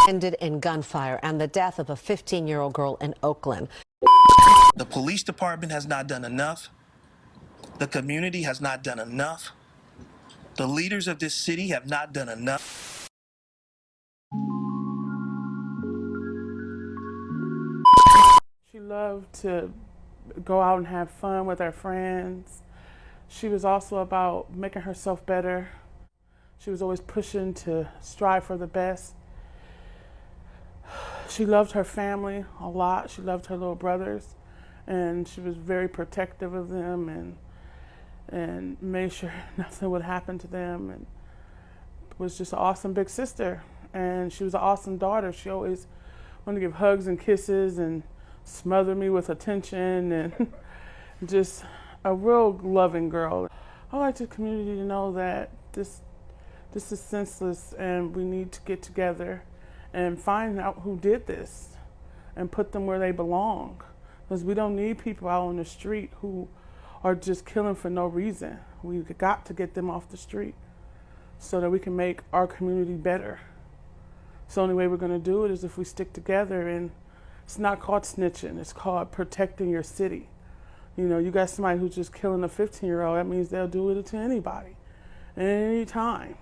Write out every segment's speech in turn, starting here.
ended in gunfire and the death of a 15-year-old girl in Oakland. The police department has not done enough. The community has not done enough. The leaders of this city have not done enough. She loved to go out and have fun with her friends. She was also about making herself better. She was always pushing to strive for the best. She loved her family a lot. She loved her little brothers, and she was very protective of them and made sure nothing would happen to them, and was just an awesome big sister. And she was an awesome daughter. She always wanted to give hugs and kisses and smother me with attention, and just a real loving girl. I like the community to know that this is senseless, and we need to get together and find out who did this and put them where they belong. Because we don't need people out on the street who are just killing for no reason. We've got to get them off the street so that we can make our community better. So the only way we're going to do it is if we stick together, and it's not called snitching, it's called protecting your city. You know, you got somebody who's just killing a 15-year-old, that means they'll do it to anybody, at any time.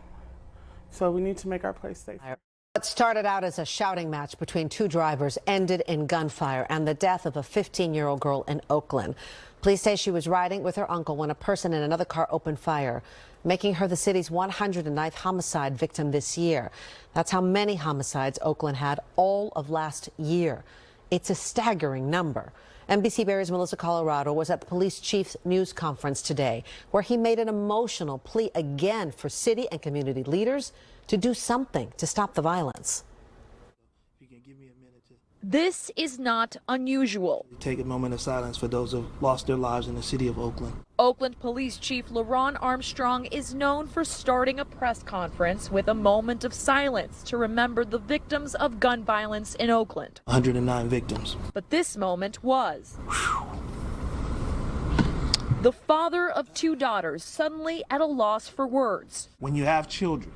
So we need to make our place safe. What started out as a shouting match between two drivers ended in gunfire and the death of a 15-year-old girl in Oakland. Police say she was riding with her uncle when a person in another car opened fire, making her the city's 109th homicide victim this year. That's how many homicides Oakland had all of last year. It's a staggering number. NBC Barry's Melissa Colorado was at the police chief's news conference today, where he made an emotional plea again for city and community leaders to do something to stop the violence. This is not unusual. Take a moment of silence for those who have lost their lives in the city of Oakland. Oakland Police Chief LaRon Armstrong is known for starting a press conference with a moment of silence to remember the victims of gun violence in Oakland. 109 victims. But this moment was. The father of two daughters suddenly at a loss for words. When you have children,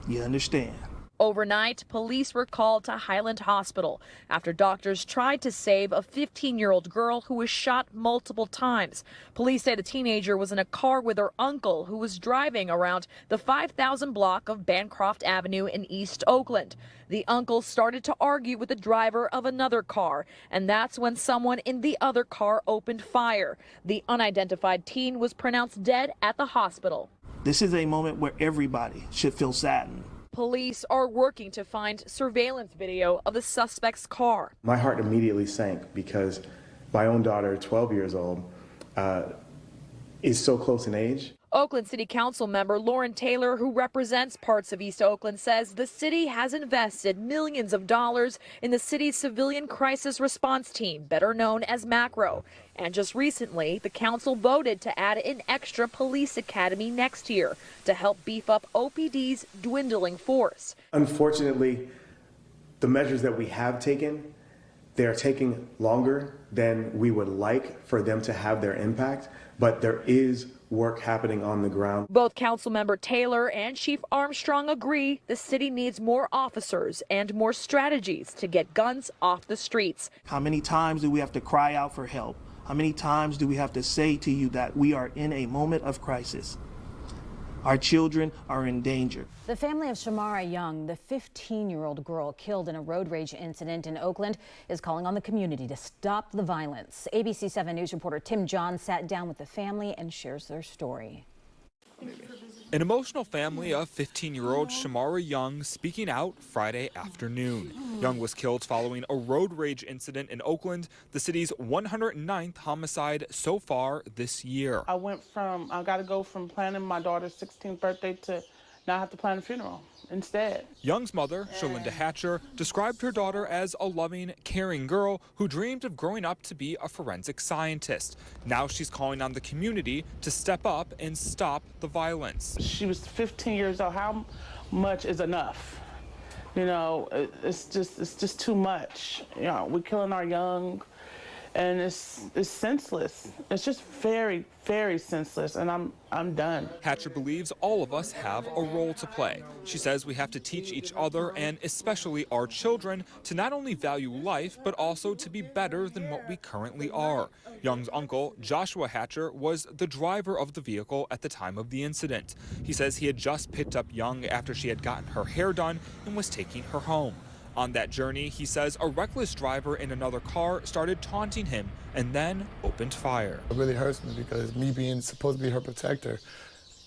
you understand. Overnight, police were called to Highland Hospital after doctors tried to save a 15-year-old girl who was shot multiple times. Police say the teenager was in a car with her uncle, who was driving around the 5,000 block of Bancroft Avenue in East Oakland. The uncle started to argue with the driver of another car, and that's when someone in the other car opened fire. The unidentified teen was pronounced dead at the hospital. This is a moment where everybody should feel saddened. Police are working to find surveillance video of the suspect's car. My heart immediately sank because my own daughter, 12 years old, is so close in age. Oakland City Council member Lauren Taylor, who represents parts of East Oakland, says the city has invested millions of dollars in the city's civilian crisis response team, better known as MACRO. And just recently, the council voted to add an extra police academy next year to help beef up OPD's dwindling force. Unfortunately, the measures that we have taken, they are taking longer than we would like for them to have their impact, but there is work happening on the ground. Both Councilmember Taylor and Chief Armstrong agree the city needs more officers and more strategies to get guns off the streets. How many times do we have to cry out for help? How many times do we have to say to you that we are in a moment of crisis? Our children are in danger. The family of Shamara Young, the 15-year-old girl killed in a road rage incident in Oakland, is calling on the community to stop the violence. ABC 7 News reporter Tim John sat down with the family and shares their story. An emotional family of 15-year-old Shamara Young speaking out Friday afternoon. Young was killed following a road rage incident in Oakland, the city's 109th homicide so far this year. I got to go from planning my daughter's 16th birthday to now have to plan a funeral instead. Young's mother, Shalinda Hatcher, described her daughter as a loving, caring girl who dreamed of growing up to be a forensic scientist. Now she's calling on the community to step up and stop the violence. She was 15 years old. How much is enough? You know, it's just too much. You know, we're killing our young, And it's senseless. It's just very, very senseless, and I'm done. Hatcher believes all of us have a role to play. She says we have to teach each other, and especially our children, to not only value life, but also to be better than what we currently are. Young's uncle, Joshua Hatcher, was the driver of the vehicle at the time of the incident. He says he had just picked up Young after she had gotten her hair done and was taking her home. On that journey, he says a reckless driver in another car started taunting him and then opened fire. It really hurts me because me being supposed to be her protector,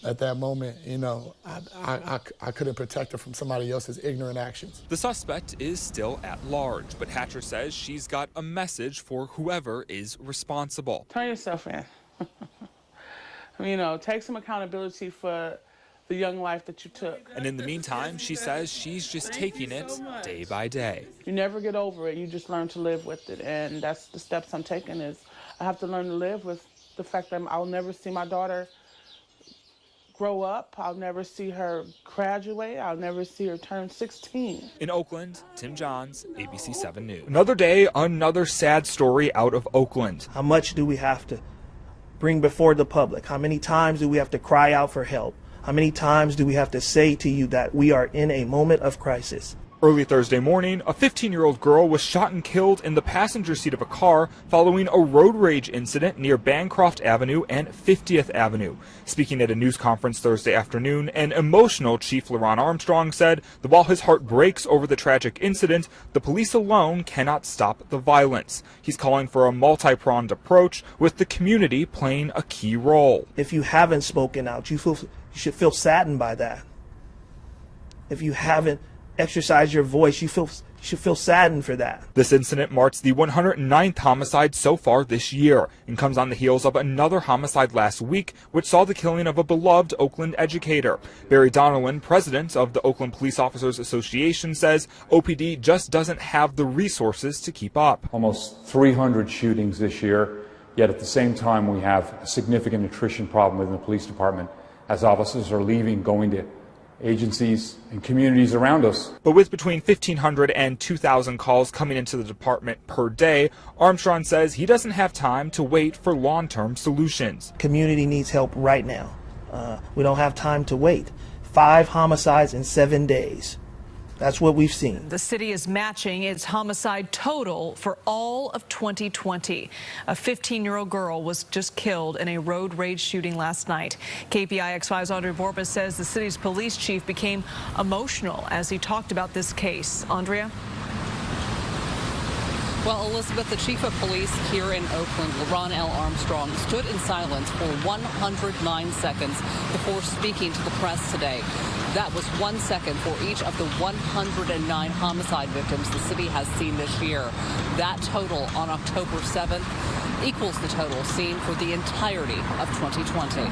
at that moment, you know, I couldn't protect her from somebody else's ignorant actions. The suspect is still at large, but Hatcher says she's got a message for whoever is responsible. Turn yourself in. You know, take some accountability for the young life that you took. And in the meantime, she says she's just taking it day by day. You never get over it. You just learn to live with it. And that's the steps I'm taking is I have to learn to live with the fact that I'll never see my daughter grow up. I'll never see her graduate. I'll never see her turn 16. In Oakland, Tim Johns, ABC 7 News. Another day, another sad story out of Oakland. How much do we have to bring before the public? How many times do we have to cry out for help? How many times do we have to say to you that we are in a moment of crisis? Early Thursday morning, a 15-year-old girl was shot and killed in the passenger seat of a car following a road rage incident near Bancroft Avenue and 50th Avenue. Speaking at a news conference Thursday afternoon, an emotional Chief LeRon Armstrong said that while his heart breaks over the tragic incident, the police alone cannot stop the violence. He's calling for a multi-pronged approach with the community playing a key role. If you haven't spoken out, you should feel saddened by that. If you haven't exercised your voice, you should feel saddened for that. This incident marks the 109th homicide so far this year and comes on the heels of another homicide last week, which saw the killing of a beloved Oakland educator. Barry Donnellan, president of the Oakland Police Officers Association, says OPD just doesn't have the resources to keep up. Almost 300 shootings this year, yet at the same time we have a significant attrition problem within the police department as officers are leaving, going to agencies and communities around us. But with between 1,500 and 2,000 calls coming into the department per day, Armstrong says he doesn't have time to wait for long-term solutions. Community needs help right now. We don't have time to wait. 5 homicides in 7 days. That's what we've seen. The city is matching its homicide total for all of 2020. A 15-year-old girl was just killed in a road rage shooting last night. KPIX5's Andrea Borba says the city's police chief became emotional as he talked about this case. Andrea? Well, Elizabeth, the chief of police here in Oakland, LeRon L. Armstrong, stood in silence for 109 seconds before speaking to the press today. That was 1 second for each of the 109 homicide victims the city has seen this year. That total on October 7th equals the total seen for the entirety of 2020.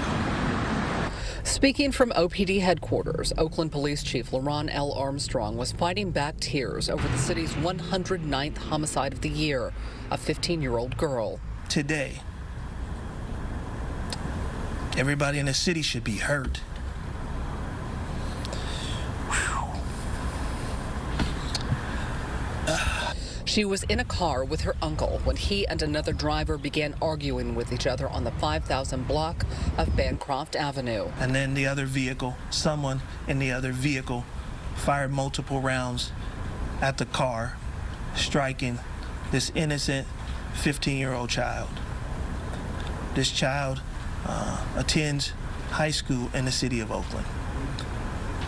Speaking from OPD headquarters, Oakland Police Chief LeRon L. Armstrong was fighting back tears over the city's 109th homicide of the year, a 15-year-old girl. Today, everybody in the city should be hurt. She was in a car with her uncle when he and another driver began arguing with each other on the 5,000 block of Bancroft Avenue. And then the other vehicle, someone in the other vehicle, fired multiple rounds at the car, striking this innocent 15-year-old child. This child attends high school in the city of Oakland.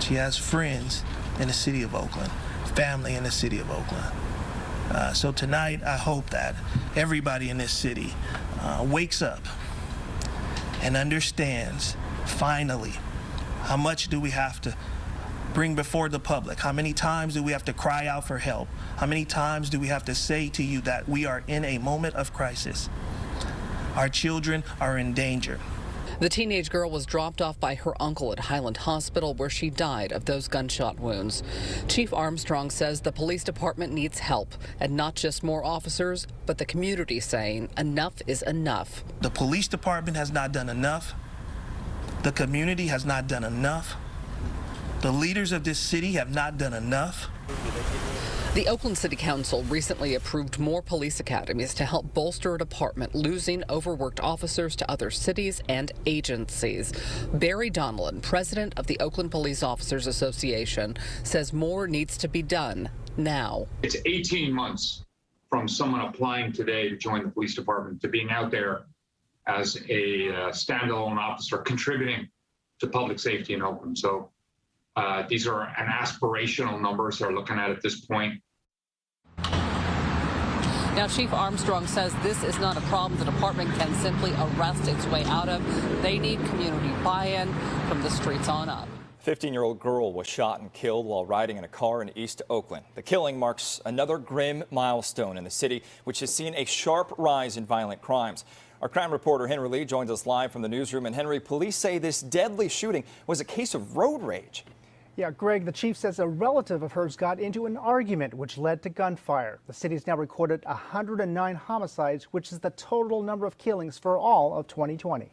She has friends in the city of Oakland, family in the city of Oakland. So tonight, I hope that everybody in this city wakes up and understands, finally, how much do we have to bring before the public? How many times do we have to cry out for help? How many times do we have to say to you that we are in a moment of crisis? Our children are in danger. The teenage girl was dropped off by her uncle at Highland Hospital, where she died of those gunshot wounds. Chief Armstrong says the police department needs help, and not just more officers, but the community saying enough is enough. The police department has not done enough. The community has not done enough. The leaders of this city have not done enough. The Oakland City Council recently approved more police academies to help bolster a department losing overworked officers to other cities and agencies. Barry Donlin, president of the Oakland Police Officers Association, says more needs to be done now. It's 18 months from someone applying today to join the police department to being out there as a standalone officer contributing to public safety in Oakland. So these are an aspirational numbers they're looking at this point. Now, Chief Armstrong says this is not a problem the department can simply arrest its way out of. They need community buy-in from the streets on up. A 15-year-old girl was shot and killed while riding in a car in East Oakland. The killing marks another grim milestone in the city, which has seen a sharp rise in violent crimes. Our crime reporter Henry Lee joins us live from the newsroom. And Henry, police say this deadly shooting was a case of road rage. Yeah, Greg, the chief says a relative of hers got into an argument which led to gunfire. The city's now recorded 109 homicides, which is the total number of killings for all of 2020.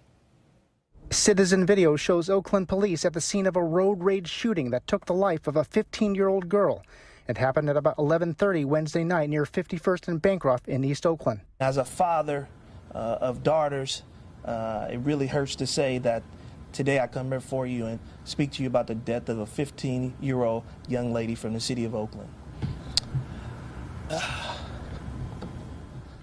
Citizen video shows Oakland police at the scene of a road rage shooting that took the life of a 15-year-old girl. It happened at about 11:30 Wednesday night near 51st and Bancroft in East Oakland. As a father of daughters, it really hurts to say that today I come before you and speak to you about the death of a 15-year-old young lady from the city of Oakland.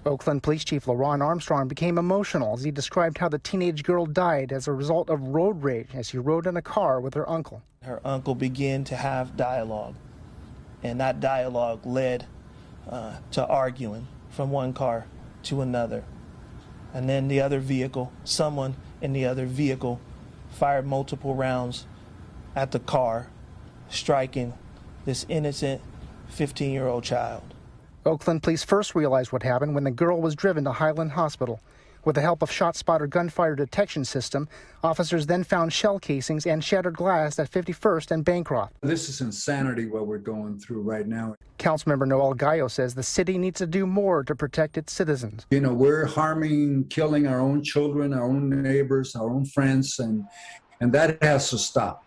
Oakland Police Chief LaRon Armstrong became emotional as he described how the teenage girl died as a result of road rage as she rode in a car with her uncle. Her uncle began to have dialogue, and that dialogue led to arguing from one car to another. And then the other vehicle, someone in the other vehicle, fired multiple rounds at the car, striking this innocent 15-year-old child. Oakland police first realized what happened when the girl was driven to Highland Hospital. With the help of ShotSpotter gunfire detection system, officers then found shell casings and shattered glass at 51st and Bancroft. This is insanity what we're going through right now. Councilmember Noel Gallo says the city needs to do more to protect its citizens. You know, we're harming, killing our own children, our own neighbors, our own friends, and that has to stop.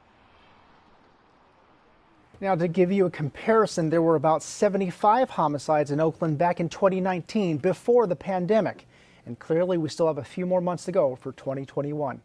Now, to give you a comparison, there were about 75 homicides in Oakland back in 2019 before the pandemic. And clearly, we still have a few more months to go for 2021.